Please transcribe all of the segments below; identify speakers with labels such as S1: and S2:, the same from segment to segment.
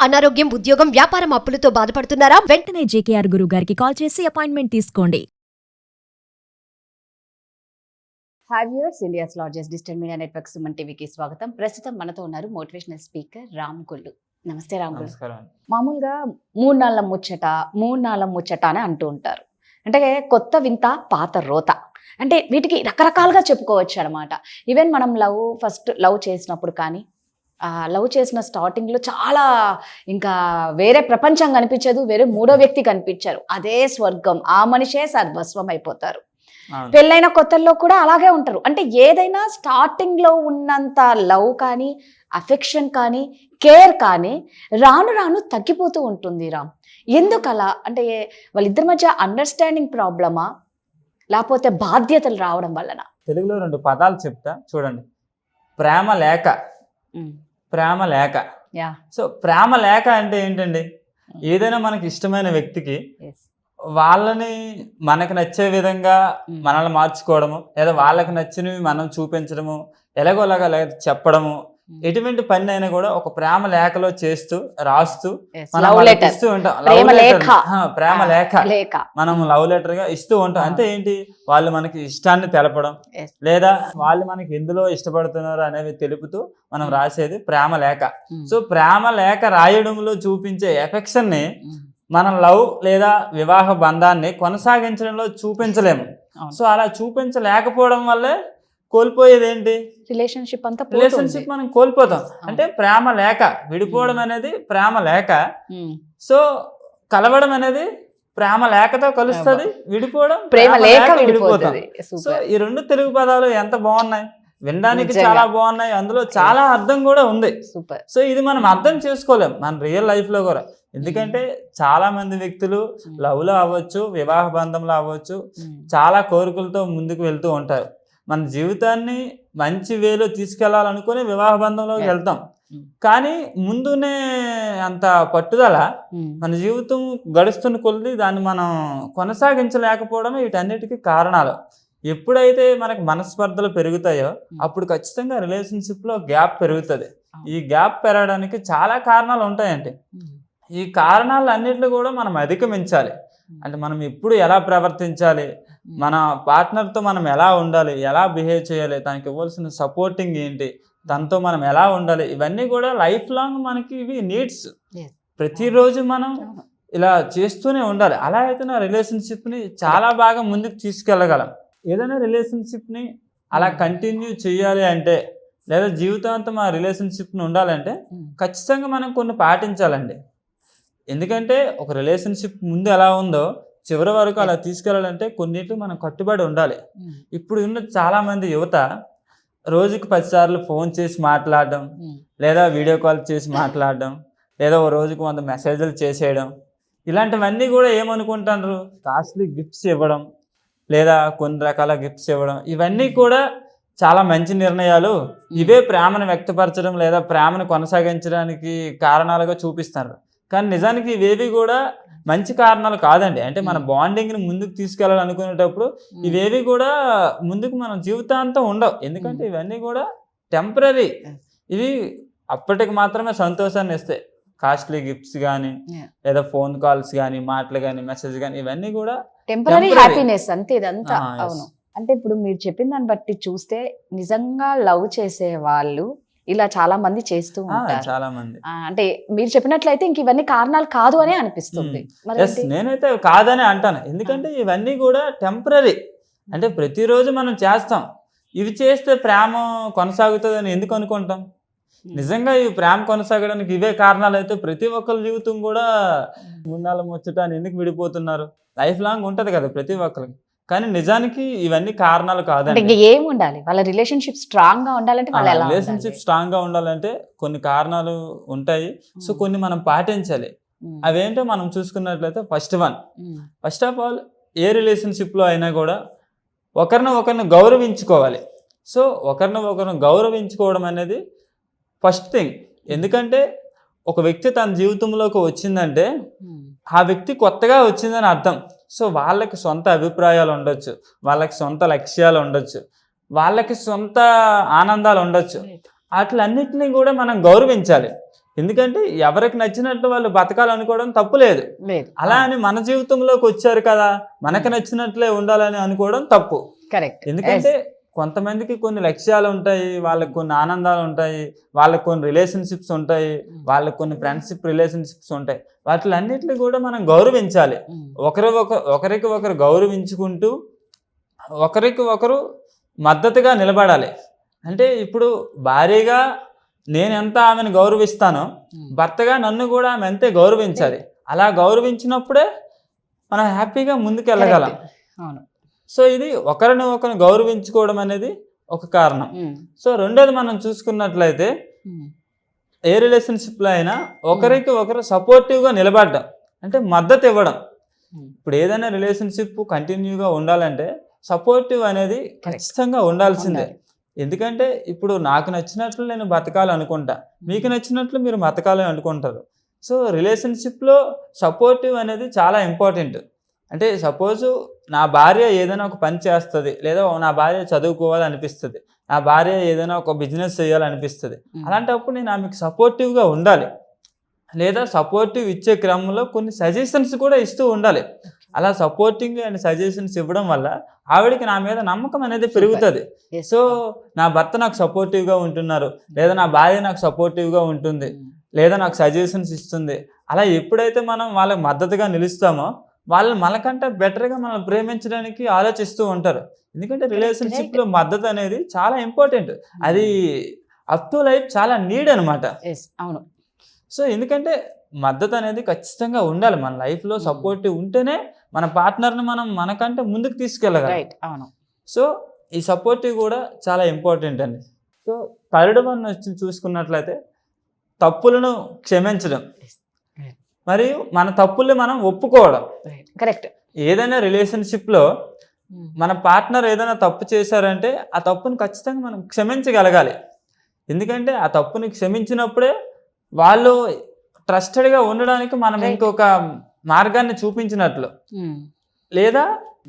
S1: అనారోగ్యం, ఉద్యోగం, వ్యాపారం అప్పులతో బాధపడుతున్నారా?
S2: వెంటనే జేకేఆర్ గురువు గారికి కాల్ చేసి అపాయింట్మెంట్ తీసుకోండి.
S3: Hi viewers, India's largest digital media network Suman టీవీకి స్వాగతం. ప్రస్తుతం మనతో ఉన్నారు మోటివేషనల్ స్పీకర్ రామ్ గుళ్ళు. నమస్తే రామ్ గుళ్ళు. మామూలుగా మూడు నాళ్ళ ముచ్చట అని అంటూ ఉంటారు. అంటే కొత్త వింత, పాత రోత, అంటే వీటికి రకరకాలుగా చెప్పుకోవచ్చు అనమాట. ఈవెన్ మనం ఫస్ట్ లవ్ చేసినప్పుడు కానీ, లవ్ చేసిన స్టార్టింగ్లో చాలా ఇంకా వేరే ప్రపంచం కనిపించదు, వేరే మూడో వ్యక్తి కనిపించారు, అదే స్వర్గం, ఆ మనిషే సర్వస్వం అయిపోతారు. పెళ్ళైన కొత్తల్లో కూడా అలాగే ఉంటారు. అంటే ఏదైనా స్టార్టింగ్ లో ఉన్నంత లవ్ కానీ, అఫెక్షన్ కానీ, కేర్ కానీ రాను రాను తగ్గిపోతూ ఉంటుంది. రామ్, ఎందుకు అలా? అంటే వాళ్ళిద్దరి మధ్య అండర్స్టాండింగ్ ప్రాబ్లమా, లేకపోతే బాధ్యతలు రావడం వలన?
S4: తెలుగులో 2 పదాలు చెప్తా చూడండి. ప్రేమ లేక, ప్రేమ లేక. సో ప్రేమ లేక అంటే ఏంటండి? ఏదైనా మనకి ఇష్టమైన వ్యక్తికి వాళ్ళని మనకు నచ్చే విధంగా మనల్ని మార్చుకోవడము, లేదా వాళ్ళకి నచ్చినవి మనం చూపించడము, ఎలాగోలాగా చెప్పడము, ఎటువంటి పని అయినా కూడా ఒక ప్రేమ లేఖలో చేస్తూ రాస్తూ ఇస్తూ ఉంటాం. ప్రేమ లేఖ మనం లవ్ లెటర్ గా ఇస్తూ ఉంటాం. అంటే ఏంటి? వాళ్ళు మనకి ఇష్టాన్ని తెలపడం, లేదా వాళ్ళు మనకి ఎందులో ఇష్టపడుతున్నారు అనేవి తెలుపుతూ మనం రాసేది ప్రేమ లేఖ. సో ప్రేమ లేఖ రాయడంలో చూపించే ఎఫెక్షన్ ని మనం లవ్ లేదా వివాహ బంధాన్ని కొనసాగించడంలో చూపించలేము. సో అలా చూపించలేకపోవడం వల్లే కోల్పోయేది ఏంటి? రిలేషన్షిప్ మనం కోల్పోతాం. అంటే ప్రేమ లేక విడిపోవడం అనేది ప్రేమ లేక. సో కలవడం అనేది ప్రేమ లేకతో కలుస్తుంది, విడిపోవడం ప్రేమ లేక విడిపోతాం. సో ఈ 2 తెలుగు పదాలు ఎంత బాగున్నాయి, వినడానికి చాలా బాగున్నాయి, అందులో చాలా అర్థం కూడా ఉంది. సో ఇది మనం అర్థం చేసుకోలేం మన రియల్ లైఫ్ లో కూడా. ఎందుకంటే చాలా మంది వ్యక్తులు లవ్ లో అవ్వచ్చు, వివాహ బంధంలో అవ్వచ్చు, చాలా కోరికలతో ముందుకు వెళ్తూ ఉంటారు. మన జీవితాన్ని మంచి వేలో తీసుకెళ్లాలనుకుని వివాహ బంధంలోకి వెళ్తాం. కానీ ముందునే అంత పట్టుదల మన జీవితం గడుస్తున్న కొద్ది దాన్ని మనం కొనసాగించలేకపోవడమే వీటన్నిటికీ కారణాలు. ఎప్పుడైతే మనకు మనస్పర్ధలు పెరుగుతాయో అప్పుడు ఖచ్చితంగా రిలేషన్షిప్ లో గ్యాప్ పెరుగుతుంది. ఈ గ్యాప్ పెరగడానికి చాలా కారణాలు ఉంటాయండి. ఈ కారణాలు అన్నింటినీ కూడా మనం అధిగమించాలి. అంటే మనం ఎప్పుడు ఎలా ప్రవర్తించాలి, మన పార్ట్నర్తో మనం ఎలా ఉండాలి, ఎలా బిహేవ్ చేయాలి, తనకి ఇవ్వాల్సిన సపోర్టింగ్ ఏంటి, తనతో మనం ఎలా ఉండాలి, ఇవన్నీ కూడా లైఫ్ లాంగ్ మనకి ఇవి నీడ్స్. ప్రతిరోజు మనం ఇలా చేస్తూనే ఉండాలి. అలా అయితే నా రిలేషన్షిప్ని చాలా బాగా ముందుకు తీసుకెళ్ళగలం. ఏదైనా రిలేషన్షిప్ని అలా కంటిన్యూ చేయాలి అంటే, లేదా జీవితాంతం ఆ రిలేషన్షిప్ని ఉండాలంటే ఖచ్చితంగా మనం కొన్ని పాటించాలండి. ఎందుకంటే ఒక రిలేషన్షిప్ ముందు ఎలా ఉందో చివరి వరకు అలా తీసుకెళ్ళాలంటే కొన్నిటి మనం కట్టుబడి ఉండాలి. ఇప్పుడు ఉన్న చాలా మంది యువత రోజుకి 10 సార్లు ఫోన్ చేసి మాట్లాడడం, లేదా వీడియో కాల్ చేసి మాట్లాడడం, లేదా ఓ రోజుకు 100 మెసేజ్లు చేసేయడం, ఇలాంటివన్నీ కూడా ఏమనుకుంటారు? కాస్ట్లీ గిఫ్ట్స్ ఇవ్వడం, లేదా కొన్ని రకాల గిఫ్ట్స్ ఇవ్వడం, ఇవన్నీ కూడా చాలా మంచి నిర్ణయాలు. ఇవే ప్రేమను వ్యక్తపరచడం లేదా ప్రేమను కొనసాగించడానికి కారణాలుగా చూపిస్తారు. కానీ నిజానికి ఇవేవి కూడా మంచి కారణాలు కాదండి. అంటే మన బాండింగ్ని ముందుకు తీసుకెళ్ళాలనుకునేటప్పుడు ఇవేవి కూడా ముందుకు మనం జీవితాంతం ఉండవు. ఎందుకంటే ఇవన్నీ కూడా టెంపరీ. ఇవి అప్పటికి మాత్రమే సంతోషాన్ని ఇస్తాయి. కాస్ట్లీ గిఫ్ట్స్ కానీ, లేదా ఫోన్ కాల్స్ కానీ, మాటలు కానీ, మెసేజ్ కానీ, ఇవన్నీ కూడా
S3: టెంపరీ హ్యాపీనెస్ అంతే ఇదంతా. అవును. అంటే ఇప్పుడు మీరు చెప్పిన దాన్ని బట్టి చూస్తే నిజంగా లవ్ చేసే వాళ్ళు ఇలా చాలా మంది చేస్తూ ఉంటారు.
S4: చాలా మంది.
S3: అంటే మీరు చెప్పినట్లయితే ఇంక ఇవన్నీ కారణాలు కాదు అనే అనిపిస్తుంది.
S4: నేనైతే కాదని అంటాను. ఎందుకంటే ఇవన్నీ కూడా టెంపరీ. అంటే ప్రతిరోజు మనం చేస్తాం, ఇవి చేస్తే ప్రేమ కొనసాగుతుంది అని ఎందుకు అనుకుంటాం? నిజంగా ఈ ప్రేమ కొనసాగడానికి ఇవే కారణాలు అయితే ప్రతి ఒక్కరి జీవితం కూడా ముందాల ముచ్చట అని ఎందుకు విడిపోతున్నారు? లైఫ్ లాంగ్ ఉంటది కదా ప్రతి ఒక్కరికి. కానీ నిజానికి ఇవన్నీ కారణాలు కాదండి.
S3: ఏముండాలి వాళ్ళ రిలేషన్షిప్ స్ట్రాంగ్ గా ఉండాలంటే,
S4: రిలేషన్షిప్ స్ట్రాంగ్ గా ఉండాలంటే కొన్ని కారణాలు ఉంటాయి. సో కొన్ని మనం పాటించాలి. అవేంటో మనం చూసుకున్నట్లయితే first of all A relationship లో అయినా కూడా ఒకరిని గౌరవించుకోవాలి. సో ఒకరిని గౌరవించుకోవడం అనేది ఫస్ట్ థింగ్. ఎందుకంటే ఒక వ్యక్తి తన జీవితంలోకి వచ్చిందంటే ఆ వ్యక్తి కొత్తగా వచ్చిందని అర్థం. సో వాళ్ళకి సొంత అభిప్రాయాలు ఉండొచ్చు, వాళ్ళకి సొంత లక్ష్యాలు ఉండొచ్చు, వాళ్ళకి సొంత ఆనందాలు ఉండొచ్చు. వాటిలన్నిటినీ కూడా మనం గౌరవించాలి. ఎందుకంటే ఎవరికి నచ్చినట్టు వాళ్ళు బతకాలనుకోవడం తప్పు లేదు.
S3: లేదు.
S4: అలా అని మన జీవితంలోకి వచ్చారు కదా మనకు నచ్చినట్లే ఉండాలని అనుకోవడం తప్పు.
S3: కరెక్ట్.
S4: ఎందుకంటే కొంతమందికి కొన్ని లక్ష్యాలు ఉంటాయి, వాళ్ళకి కొన్ని ఆనందాలు ఉంటాయి, వాళ్ళకి కొన్ని రిలేషన్షిప్స్ ఉంటాయి, వాళ్ళకి కొన్ని ఫ్రెండ్షిప్ రిలేషన్షిప్స్ ఉంటాయి. వాటిలన్నిటిని కూడా మనం గౌరవించాలి. ఒకరికి ఒకరు గౌరవించుకుంటూ ఒకరికి ఒకరు మద్దతుగా నిలబడాలి. అంటే ఇప్పుడు భార్యగా నేను ఎంత ఆమెను గౌరవిస్తానో భర్తగా నన్ను కూడా ఆమె అంతే గౌరవించాలి. అలా గౌరవించినప్పుడే మనం హ్యాపీగా ముందుకు వెళ్ళగలం.
S3: అవును.
S4: సో ఇది ఒకరిని ఒకరిని గౌరవించుకోవడం అనేది ఒక కారణం. సో రెండోది మనం చూసుకున్నట్లయితే ఏ రిలేషన్షిప్లో అయినా ఒకరికి ఒకరు సపోర్టివ్గా నిలబడడం, అంటే మద్దతు ఇవ్వడం. ఇప్పుడు ఏదైనా రిలేషన్షిప్ కంటిన్యూగా ఉండాలంటే సపోర్టివ్ అనేది ఖచ్చితంగా ఉండాల్సిందే. ఎందుకంటే ఇప్పుడు నాకు నచ్చినట్లు నేను బతకాలనుకుంటా, మీకు నచ్చినట్లు మీరు బతకాలి అనుకుంటారు. సో రిలేషన్షిప్లో సపోర్టివ్ అనేది చాలా ఇంపార్టెంట్. అంటే సపోజు నా భార్య ఏదైనా ఒక పని చేస్తుంది, లేదా నా భార్య చదువుకోవాలనిపిస్తుంది, నా భార్య ఏదైనా ఒక బిజినెస్ చేయాలనిపిస్తుంది. అలాంటప్పుడు నేను ఆమెకు సపోర్టివ్గా ఉండాలి, లేదా సపోర్టివ్ ఇచ్చే క్రమంలో కొన్ని సజెషన్స్ కూడా ఇస్తూ ఉండాలి. అలా సపోర్టింగ్ అండ్ సజెషన్స్ ఇవ్వడం వల్ల ఆవిడకి నా మీద నమ్మకం అనేది పెరుగుతుంది. సో నా భర్త నాకు సపోర్టివ్గా ఉంటున్నారు, లేదా నా భార్య నాకు సపోర్టివ్గా ఉంటుంది, లేదా నాకు సజెషన్స్ ఇస్తుంది. అలా ఎప్పుడైతే మనం వాళ్ళకి మద్దతుగా నిలుస్తామో వాళ్ళు మనకంటే బెటర్గా మనల్ని ప్రేమించడానికి ఆలోచిస్తూ ఉంటారు. ఎందుకంటే రిలేషన్షిప్లో మద్దతు అనేది చాలా ఇంపార్టెంట్. అది అప్ టు లైఫ్ చాలా నీడ్ అనమాట.
S3: అవును.
S4: సో ఎందుకంటే మద్దతు అనేది ఖచ్చితంగా ఉండాలి మన లైఫ్లో. సపోర్టివ్ ఉంటేనే మన పార్ట్నర్ని మనం మనకంటే ముందుకు తీసుకెళ్ళగలం.
S3: అవును.
S4: సో ఈ సపోర్టివ్ కూడా చాలా ఇంపార్టెంట్ అండి. సో థర్డ్ వన్ వచ్చి చూసుకున్నట్లయితే తప్పులను క్షమించడం, మరియు మన తప్పుల్ని మనం ఒప్పుకోవడం.
S3: కరెక్ట్.
S4: ఏదైనా రిలేషన్షిప్లో మన పార్ట్నర్ ఏదైనా తప్పు చేశారంటే ఆ తప్పును ఖచ్చితంగా మనం క్షమించగలగాలి. ఎందుకంటే ఆ తప్పుని క్షమించినప్పుడే వాళ్ళు ట్రస్టెడ్గా ఉండడానికి మనం ఇంకొక మార్గాన్ని చూపించినట్లు. లేదా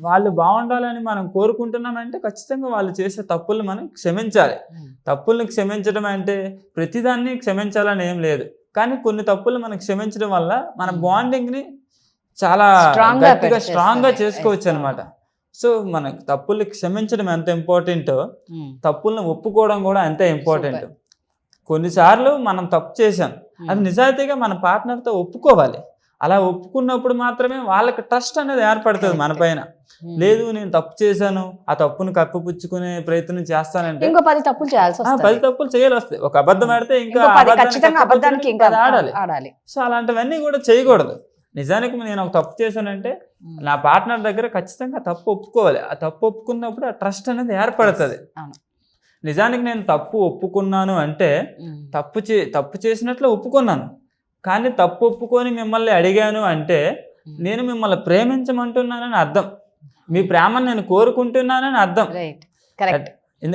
S4: వాళ్ళు బాగుండాలని మనం కోరుకుంటున్నామంటే ఖచ్చితంగా వాళ్ళు చేసే తప్పుల్ని మనం క్షమించాలి. తప్పుల్ని క్షమించడం అంటే ప్రతిదాన్ని క్షమించాలని ఏం లేదు, కానీ కొన్ని తప్పులు మనం క్షమించడం వల్ల మన బాండింగ్ని చాలా గట్టిగా స్ట్రాంగ్గా చేసుకోవచ్చు అనమాట. సో మనకు తప్పుల్ని క్షమించడం ఎంత ఇంపార్టెంటో తప్పుల్ని ఒప్పుకోవడం కూడా అంతే ఇంపార్టెంట్. కొన్నిసార్లు మనం తప్పు చేసాం, అది నిజాయితీగా మన పార్ట్నర్తో ఒప్పుకోవాలి. అలా ఒప్పుకున్నప్పుడు మాత్రమే వాళ్ళకి ట్రస్ట్ అనేది ఏర్పడుతుంది మన పైన. లేదు నేను తప్పు చేశాను, ఆ తప్పును కప్పిపుచ్చుకునే ప్రయత్నం చేస్తానంటే
S3: ఇంకో 10 తప్పులు చేయాల్సి వస్తుంది.
S4: 10 తప్పులు చేయాలి వస్తాయి. ఒక అబద్ధం ఆడితే ఇంకా
S3: అబద్ధానికి
S4: ఆడాలి. సో అలాంటివన్నీ కూడా చేయకూడదు. నిజానికి నేను ఒక తప్పు చేశానంటే నా పార్ట్నర్ దగ్గర ఖచ్చితంగా తప్పు ఒప్పుకోవాలి. ఆ తప్పు ఒప్పుకున్నప్పుడు ఆ ట్రస్ట్ అనేది ఏర్పడుతుంది. నిజానికి నేను తప్పు ఒప్పుకున్నాను అంటే తప్పు చేసినట్లు ఒప్పుకున్నాను, కానీ తప్పు ఒప్పుకొని మిమ్మల్ని అడిగాను అంటే నేను మిమ్మల్ని ప్రేమించమంటున్నానని అర్థం, మీ ప్రేమను నేను కోరుకుంటున్నానని అర్థం.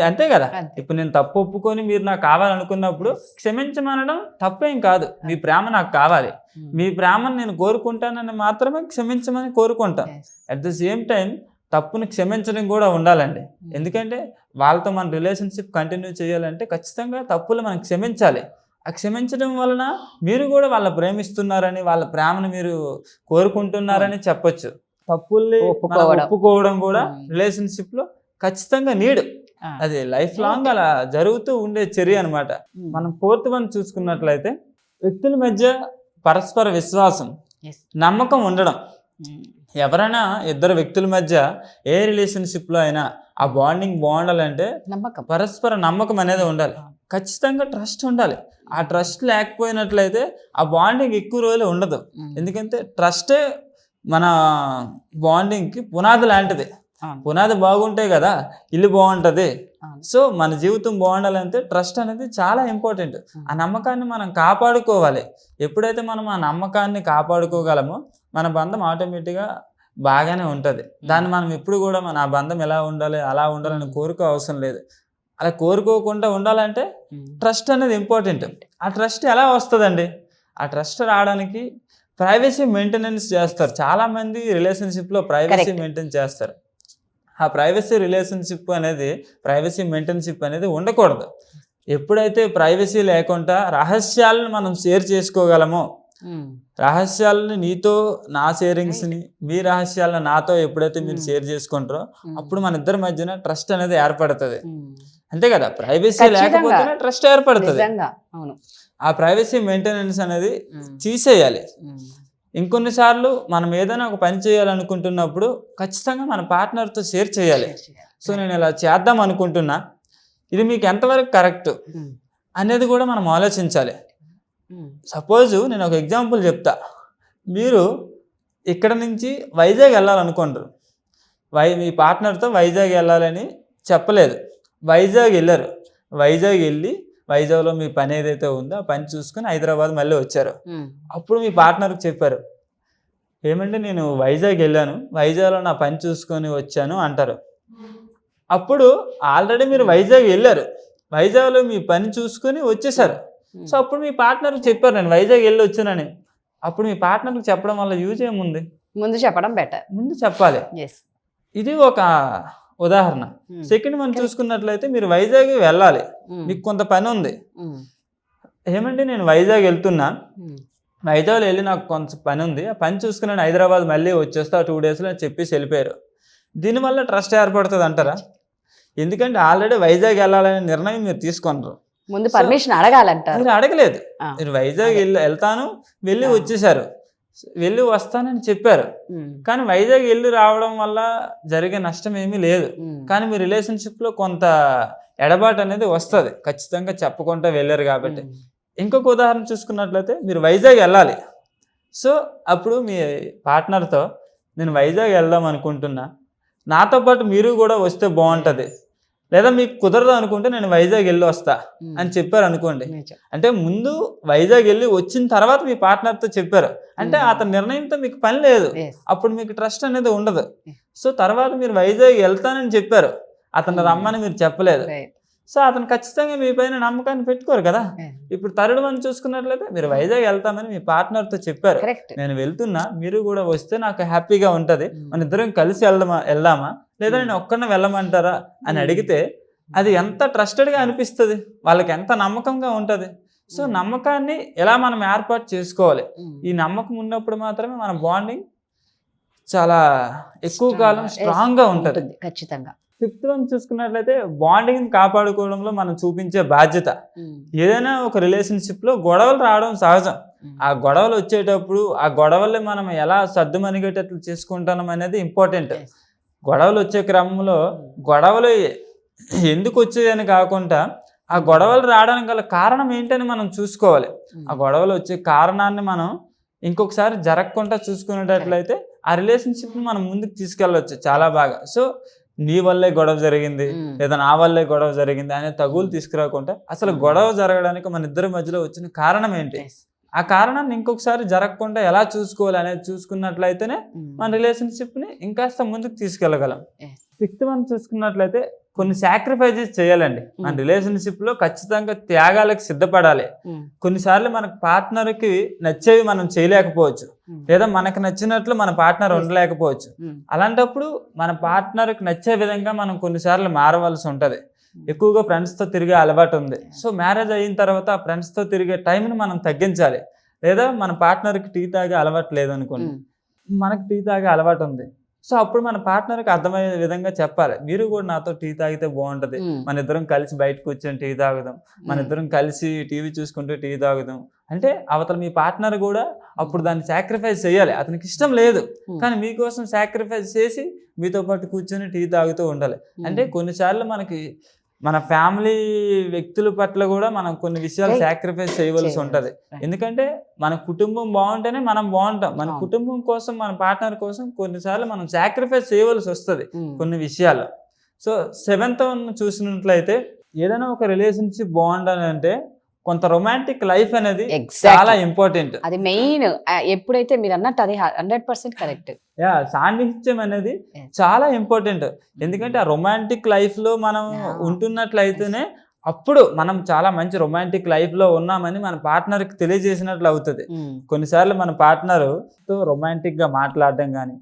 S4: అంతే కదా. ఇప్పుడు నేను తప్పు ఒప్పుకొని మీరు నాకు కావాలనుకున్నప్పుడు క్షమించమనడం తప్పేం కాదు. మీ ప్రేమ నాకు కావాలి, మీ ప్రేమను నేను కోరుకుంటానని మాత్రమే క్షమించమని కోరుకుంటాను. అట్ ద సేమ్ టైం తప్పుని క్షమించడం కూడా ఉండాలండి. ఎందుకంటే వాళ్ళతో మన రిలేషన్షిప్ కంటిన్యూ చేయాలంటే ఖచ్చితంగా తప్పులు మనం క్షమించాలి. ఆ క్షమించడం వలన మీరు కూడా వాళ్ళ ప్రేమిస్తున్నారని, వాళ్ళ ప్రేమను మీరు కోరుకుంటున్నారని చెప్పొచ్చు. తప్పుల్ని ఒప్పుకోవడం కూడా రిలేషన్షిప్లో ఖచ్చితంగా నీడ్. అది లైఫ్ లాంగ్ అలా జరుగుతూ ఉండే చర్య అనమాట. మనం 4th వన్ చూసుకున్నట్లయితే వ్యక్తుల మధ్య పరస్పర విశ్వాసం, నమ్మకం ఉండడం. ఎవరైనా ఇద్దరు వ్యక్తుల మధ్య ఏ రిలేషన్షిప్లో అయినా ఆ బాండింగ్ బాగుండాలంటే పరస్పర నమ్మకం అనేది ఉండాలి. ఖచ్చితంగా ట్రస్ట్ ఉండాలి. ఆ ట్రస్ట్ లేకపోయినట్లయితే ఆ బాండింగ్ ఎక్కువ రోజులు ఉండదు. ఎందుకంటే ట్రస్టే మన బాండింగ్కి పునాది లాంటిది. పునాది బాగుంటే కదా ఇల్లు బాగుంటుంది. సో మన జీవితం బాగుండాలంటే ట్రస్ట్ అనేది చాలా ఇంపార్టెంట్. ఆ నమ్మకాన్ని మనం కాపాడుకోవాలి. ఎప్పుడైతే మనం ఆ నమ్మకాన్ని కాపాడుకోగలమో మన బంధం ఆటోమేటిక్గా బాగానే ఉంటుంది. దాన్ని మనం ఎప్పుడు కూడా మన ఆ బంధం ఎలా ఉండాలి అలా ఉండాలని కోరుకో అవసరం లేదు. అలా కోరుకోకుండా ఉండాలంటే ట్రస్ట్ అనేది ఇంపార్టెంట్. ఆ ట్రస్ట్ ఎలా వస్తుందండి? ఆ ట్రస్ట్ రావడానికి ప్రైవసీ మెయింటెనెన్స్ చేస్తారు. చాలామంది రిలేషన్షిప్లో ప్రైవసీ మెయింటైన్ చేస్తారు. ఆ ప్రైవసీ మెయింటెన్షిప్ అనేది ఉండకూడదు. ఎప్పుడైతే ప్రైవసీ లేకుండా రహస్యాలను మనం షేర్ చేసుకోగలమో, రహస్యాలను నీతో నా షేరింగ్స్ని, మీ రహస్యాలను నాతో ఎప్పుడైతే మీరు షేర్ చేసుకుంటారో అప్పుడు మన ఇద్దరి మధ్యన ట్రస్ట్ అనేది ఏర్పడుతుంది. అంతే కదా, ప్రైవసీ లేకపోతేనే ట్రస్ట్ ఏర్పడుతుంది. ఆ ప్రైవసీ మెయింటెనెన్స్ అనేది తీసేయాలి. ఇంకొన్నిసార్లు మనం ఏదైనా ఒక పని చేయాలనుకుంటున్నప్పుడు ఖచ్చితంగా మన పార్ట్నర్తో షేర్ చేయాలి. సో నేను ఇలా చేద్దాం అనుకుంటున్నా, ఇది మీకు ఎంతవరకు కరెక్ట్ అనేది కూడా మనం ఆలోచించాలి. సపోజ్ నేను ఒక ఎగ్జాంపుల్ చెప్తా. మీరు ఇక్కడ నుంచి వైజాగ్ వెళ్ళాలనుకుంటారు, మీ పార్ట్నర్తో వైజాగ్ వెళ్ళాలని చెప్పలేదు, వైజాగ్ వెళ్ళారు. వైజాగ్ వెళ్ళి వైజాగ్లో మీ పని ఏదైతే ఉందో ఆ పని చూసుకుని హైదరాబాద్ మళ్ళీ వచ్చారు. అప్పుడు మీ పార్ట్నర్కి చెప్పారు, ఏమంటే నేను వైజాగ్ వెళ్ళాను, వైజాగ్లో నా పని చూసుకొని వచ్చాను అంటారు. అప్పుడు ఆల్రెడీ మీరు వైజాగ్ వెళ్ళారు, వైజాగ్లో మీ పని చూసుకొని వచ్చేసారు. సో అప్పుడు మీ పార్ట్నర్కి చెప్పారు నేను వైజాగ్ వెళ్ళి వచ్చానని. అప్పుడు మీ పార్ట్నర్కి చెప్పడం వల్ల యూజ్ ఏముంది?
S3: ముందు చెప్పడం బెటర్,
S4: ముందు చెప్పాలి. ఇది ఒక ఉదాహరణ. సెకండ్ మనం చూసుకున్నట్లయితే మీరు వైజాగ్ వెళ్ళాలి, మీకు కొంత పని ఉంది. ఏమంటే నేను వైజాగ్ వెళ్తున్నా, వైజాగ్లో వెళ్ళి నాకు కొంత పని ఉంది, ఆ పని చూసుకుని హైదరాబాద్ మళ్ళీ వచ్చేస్తా 2 daysలో చెప్పేసి వెళ్ళిపోయారు. దీనివల్ల ట్రస్ట్ ఏర్పడుతుంది అంటారా? ఎందుకంటే ఆల్రెడీ వైజాగ్ వెళ్ళాలనే నిర్ణయం మీరు తీసుకున్నారు,
S3: ముందు పర్మిషన్ అడగాలంటారు.
S4: మీరు అడగలేదు, మీరు వైజాగ్ వెళ్తాను వెళ్ళి వచ్చేసారు, వెళ్ళి వస్తానని చెప్పారు. కానీ వైజాగ్ వెళ్ళి రావడం వల్ల జరిగే నష్టం ఏమీ లేదు. కానీ మీ రిలేషన్షిప్లో కొంత ఎడబాటు అనేది వస్తుంది, ఖచ్చితంగా చెప్పకుండా వెళ్ళారు కాబట్టి. ఇంకొక ఉదాహరణ చూసుకున్నట్లయితే మీరు వైజాగ్ వెళ్ళాలి. సో అప్పుడు మీ పార్ట్నర్తో నేను వైజాగ్ వెళ్దాం అనుకుంటున్నా, నాతో పాటు మీరు కూడా వస్తే బాగుంటుంది, లేదా మీకు కుదరదు అనుకుంటే నేను వైజాగ్ వెళ్ళి వస్తా అని చెప్పారు అనుకోండి. అంటే ముందు వైజాగ్ వెళ్ళి వచ్చిన తర్వాత మీ పార్ట్నర్తో చెప్పారు అంటే అతని నిర్ణయంతో మీకు పని లేదు, అప్పుడు మీకు ట్రస్ట్ అనేది ఉండదు. సో తర్వాత మీరు వైజాగ్ వెళ్తానని చెప్పారు, అతను రమ్మని మీరు చెప్పలేదు. సో అతను ఖచ్చితంగా మీ పైన నమ్మకాన్ని పెట్టుకోరు కదా. ఇప్పుడు థర్డ్ వన్ చూసుకున్నట్లయితే మీరు వైజాగ్ వెళ్తామని మీ పార్ట్నర్తో చెప్పారు, నేను వెళ్తున్నా మీరు కూడా వస్తే నాకు హ్యాపీగా ఉంటుంది, మన ఇద్దరం కలిసి వెళ్దామా లేదా నేను ఒక్కడిని వెళ్ళమంటారా అని అడిగితే అది ఎంత ట్రస్టెడ్గా అనిపిస్తుంది, వాళ్ళకి ఎంత నమ్మకంగా ఉంటుంది. సో నమ్మకాన్ని ఎలా మనం ఏర్పాటు చేసుకోవాలి, ఈ నమ్మకం ఉన్నప్పుడు మాత్రమే మన బాండింగ్ చాలా ఎక్కువ కాలం స్ట్రాంగ్గా ఉంటుంది.
S3: ఖచ్చితంగా.
S4: ఫిఫ్త్ వన్ చూసుకున్నట్లయితే బాండింగ్ కాపాడుకోవడంలో మనం చూపించే బాధ్యత. ఏదైనా ఒక రిలేషన్షిప్లో గొడవలు రావడం సహజం, ఆ గొడవలు వచ్చేటప్పుడు ఆ గొడవల్ని మనం ఎలా సర్దుమణిగేటట్లు చేసుకుంటాం అనేది ఇంపార్టెంట్. గొడవలు వచ్చే క్రమంలో గొడవలు ఎందుకు వచ్చాయని కాకుండా ఆ గొడవలు రావడానికి గల కారణం ఏంటని మనం చూసుకోవాలి. ఆ గొడవలు వచ్చే కారణాన్ని మనం ఇంకొకసారి జరగకుండా చూసుకునేటట్లయితే ఆ రిలేషన్షిప్ని మనం ముందుకు తీసుకెళ్ళవచ్చు చాలా బాగా. సో నీ వల్లే గొడవ జరిగింది లేదా నా వల్లే గొడవ జరిగింది అనే తగులు తీసుకురాకుండా అసలు గొడవ జరగడానికి మన ఇద్దరి మధ్యలో వచ్చిన కారణం ఏంటి, ఆ కారణాన్ని ఇంకొకసారి జరగకుండా ఎలా చూసుకోవాలి అనేది చూసుకున్నట్లయితేనే మన రిలేషన్షిప్ని ఇంకాస్త ముందుకు తీసుకెళ్ళగలం. సిక్స్త్ వన్ చూసుకున్నట్లయితే కొన్ని సాక్రిఫైజెస్ చేయాలండి. మన రిలేషన్షిప్లో ఖచ్చితంగా త్యాగాలకు సిద్ధపడాలి. కొన్నిసార్లు మన పార్ట్నర్కి నచ్చేవి మనం చేయలేకపోవచ్చు, లేదా మనకు నచ్చినట్లు మన పార్ట్నర్ ఉండలేకపోవచ్చు. అలాంటప్పుడు మన పార్ట్నర్కి నచ్చే విధంగా మనం కొన్నిసార్లు మారవలసి ఉంటుంది. ఎక్కువగా ఫ్రెండ్స్తో తిరిగే అలవాటు ఉంది, సో మ్యారేజ్ అయిన తర్వాత ఆ ఫ్రెండ్స్తో తిరిగే టైంని మనం తగ్గించాలి. లేదా మన పార్ట్నర్కి టీ తాగే అలవాటు లేదనుకోండి, మనకు టీ తాగే అలవాటు ఉంది, సో అప్పుడు మన పార్ట్నర్కి అర్థమయ్యే విధంగా చెప్పాలి, మీరు కూడా నాతో టీ తాగితే బాగుంటుంది, మన ఇద్దరం కలిసి బయట కూర్చొని టీ తాగుదాం, మన ఇద్దరం కలిసి టీవీ చూసుకుంటూ టీ తాగుదాం అంటే అవతల మీ పార్ట్నర్ కూడా అప్పుడు దాన్ని సాక్రిఫైస్ చేయాలి. అతనికి ఇష్టం లేదు కానీ మీకోసం సాక్రిఫైస్ చేసి మీతో పాటు కూర్చొని టీ తాగుతూ ఉండాలి. అంటే కొన్నిసార్లు మనకి మన ఫ్యామిలీ వ్యక్తుల పట్ల కూడా మనం కొన్ని విషయాలు సాక్రిఫైస్ చేయవలసి ఉంటుంది. ఎందుకంటే మన కుటుంబం బాగుంటేనే మనం బాగుంటాం. మన కుటుంబం కోసం మన పార్ట్నర్ కోసం కొన్నిసార్లు మనం సాక్రిఫైస్ చేయవలసి వస్తుంది కొన్ని విషయాలు. సో సెవెంత్ చూసినట్లయితే ఏదైనా ఒక రిలేషన్షిప్ బాగుండాలంటే కొంత రొమాంటిక్ లైఫ్ అనేది చాలా ఇంపార్టెంట్.
S3: అది మెయిన్. ఎప్పుడైతే మీరు అన్నట్టు అది 100% కరెక్ట్.
S4: సాన్నిహిత్యం అనేది చాలా ఇంపార్టెంట్. ఎందుకంటే ఆ రొమాంటిక్ లైఫ్ లో మనం ఉంటున్నట్లయితేనే అప్పుడు మనం చాలా మంచి రొమాంటిక్ లైఫ్ లో ఉన్నామని మన పార్ట్నర్ కి తెలియజేసినట్లు అవుతుంది. కొన్నిసార్లు మన పార్ట్నర్ తో రొమాంటిక్ గా మాట్లాడడం కానీ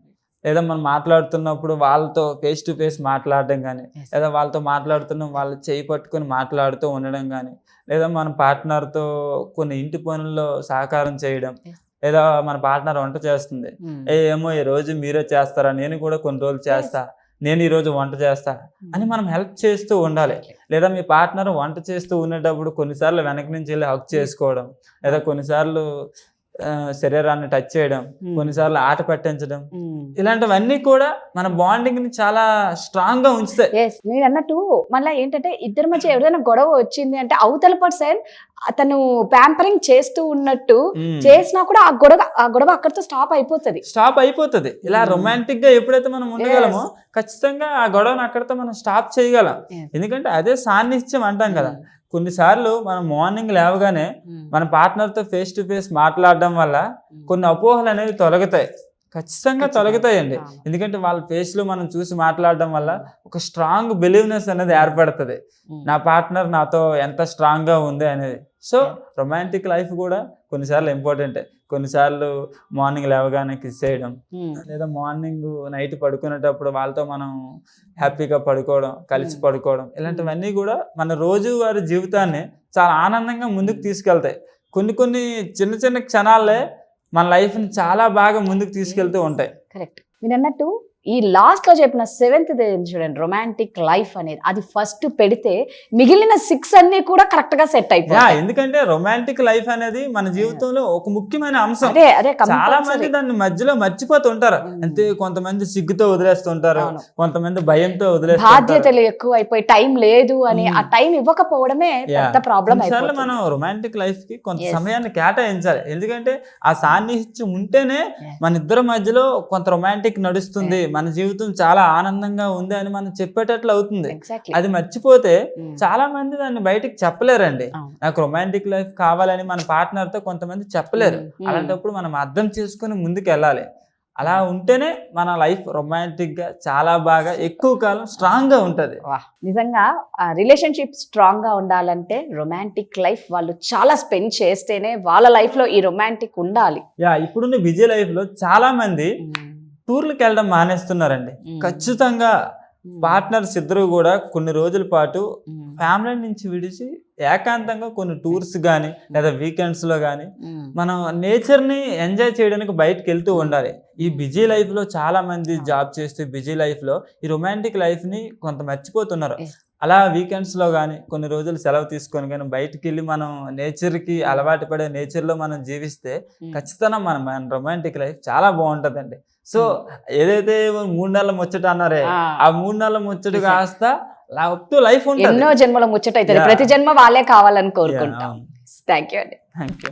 S4: లేదా మనం మాట్లాడుతున్నప్పుడు వాళ్ళతో ఫేస్ టు ఫేస్ మాట్లాడడం కానీ, లేదా వాళ్ళతో మాట్లాడుతున్న వాళ్ళు చేయి పట్టుకొని మాట్లాడుతూ ఉండడం కానీ, లేదా మన పార్ట్నర్తో కొన్ని ఇంటి పనుల్లో సహకారం చేయడం, లేదా మన పార్ట్నర్ వంట చేస్తుంది, ఏమో ఈ రోజు మీరే చేస్తారా, నేను కూడా కొన్ని రోజులు చేస్తా, నేను ఈరోజు వంట చేస్తా అని మనం హెల్ప్ చేస్తూ ఉండాలి. లేదా మీ పార్ట్నర్ వంట చేస్తూ ఉండేటప్పుడు కొన్నిసార్లు వెనక నుంచి వెళ్ళి హక్ చేసుకోవడం, లేదా కొన్నిసార్లు శరీరాన్ని టచ్ చేయడం, కొన్నిసార్లు ఆట పట్టించడం, ఇలాంటివన్నీ కూడా మన బాండింగ్ ని చాలా స్ట్రాంగ్ గా ఉంచుతాయి.
S3: నేను అన్నట్టు మళ్ళీ ఏంటంటే ఇద్దరి మధ్య ఎవరైనా గొడవ వచ్చింది అంటే అవతల పర్సన్ అతను ప్యాంపరింగ్ చేస్తూ ఉన్నట్టు చేసినా కూడా ఆ గొడవ అక్కడితో స్టాప్ అయిపోతుంది. ఇలా రొమాంటిక్ గా ఎప్పుడైతే మనం ఉండగలమో ఖచ్చితంగా ఆ గొడవను అక్కడితో మనం స్టాప్ చేయగలం. ఎందుకంటే అదే సాన్నిధ్యం అంటాం కదా. కొన్నిసార్లు మనం మార్నింగ్ లేవగానే మన పార్ట్నర్తో ఫేస్ టు ఫేస్ మాట్లాడడం వల్ల కొన్ని అపోహలు అనేవి తొలగుతాయి, ఖచ్చితంగా తొలగుతాయండి. ఎందుకంటే వాళ్ళ ఫేస్లో మనం చూసి మాట్లాడడం వల్ల ఒక స్ట్రాంగ్ బిలీవ్నెస్ అనేది ఏర్పడుతుంది, నా పార్ట్నర్ నాతో ఎంత స్ట్రాంగ్గా ఉంది అనేది. సో రొమాంటిక్ లైఫ్ కూడా కొన్నిసార్లు ఇంపార్టెంటే. కొన్నిసార్లు మార్నింగ్ లేవగానే కిస్ చేయడం, లేదా మార్నింగ్ నైట్ పడుకునేటప్పుడు వాళ్ళతో మనం హ్యాపీగా పడుకోవడం, కలిసి పడుకోవడం, ఇలాంటివన్నీ కూడా మన రోజువారీ జీవితాన్ని చాలా ఆనందంగా ముందుకు తీసుకెళ్తాయి. కొన్ని చిన్న చిన్న క్షణాలే మన లైఫ్ని చాలా బాగా ముందుకు తీసుకెళ్తూ ఉంటాయి. కరెక్ట్. మీరు అన్నట్టు ఈ లాస్ట్ లో చెప్పిన 7th చూడండి, రొమాంటిక్ లైఫ్ అనేది అది ఫస్ట్ పెడితే మిగిలిన 6 అన్ని కూడా కరెక్ట్ గా సెట్ అయిపోతాయి.
S4: ఎందుకంటే రొమాంటిక్ లైఫ్ అనేది మన జీవితంలో ఒక ముఖ్యమైన అంశం. చాలా మంది దాన్ని మధ్యలో మర్చిపోతుంటారు. అంటే కొంతమంది సిగ్గుతో వదిలేస్తుంటారు, కొంతమంది భయంతో వదిలేస్తారు,
S3: బాధ్యతలు ఎక్కువ అయిపోయి టైం లేదు అని ఆ టైం ఇవ్వకపోవడమే పెద్ద ప్రాబ్లం.
S4: మనం రొమాంటిక్ లైఫ్ కి కొంత సమయాన్ని కేటాయించాలి. ఎందుకంటే ఆ సాన్నిహిత్యం ఉంటేనే మన ఇద్దరి మధ్యలో కొంత రొమాంటిక్ నడుస్తుంది, మన జీవితం చాలా ఆనందంగా ఉంది అని మనం చెప్పేటట్లు అవుతుంది. అది మర్చిపోతే చాలా మంది దాన్ని బయటకు చెప్పలేరండి. నాకు రొమాంటిక్ లైఫ్ కావాలని మన పార్ట్నర్ తో కొంతమంది చెప్పలేరు. అలాంటప్పుడు మనం అర్థం చేసుకుని ముందుకు వెళ్ళాలి. అలా ఉంటేనే మన లైఫ్ రొమాంటిక్ గా చాలా బాగా ఎక్కువ కాలం స్ట్రాంగ్ గా ఉంటది.
S3: నిజంగా రిలేషన్షిప్ స్ట్రాంగ్ గా ఉండాలంటే రొమాంటిక్ లైఫ్ వాళ్ళు చాలా స్పెండ్ చేస్తేనే వాళ్ళ లైఫ్ లో ఈ రొమాంటిక్ ఉండాలి.
S4: ఇప్పుడున్న బిజీ లైఫ్ లో చాలా మంది టూర్లకు వెళ్ళడం మానేస్తున్నారండి. ఖచ్చితంగా పార్ట్నర్స్ ఇద్దరు కూడా కొన్ని రోజుల పాటు ఫ్యామిలీ నుంచి విడిచి ఏకాంతంగా కొన్ని టూర్స్ కానీ లేదా వీకెండ్స్ లో కానీ మనం నేచర్ ని ఎంజాయ్ చేయడానికి బయటకు వెళ్తూ ఉండాలి. ఈ బిజీ లైఫ్ లో చాలా మంది జాబ్ చేస్తూ బిజీ లైఫ్ లో ఈ రొమాంటిక్ లైఫ్ ని కొంత మర్చిపోతున్నారు. అలా వీకెండ్స్ లో కానీ కొన్ని రోజులు సెలవు తీసుకొని కానీ బయటకు వెళ్ళి మనం నేచర్ కి అలవాటు పడే నేచర్ లో మనం జీవిస్తే ఖచ్చితంగా మన రొమాంటిక్ లైఫ్ చాలా బాగుంటదండి. సో ఏదైతే 3 నెలల ముచ్చట అన్నారే, ఆ 3 నెలల ముచ్చట కాస్త లైఫ్ ఉంటుంది,
S3: ఎన్నో జన్మల ముచ్చట అవుతుంది. ప్రతి జన్మ వాళ్ళే కావాలని కోరుకుంటాం. థ్యాంక్ యూ అండి.
S4: Thank you.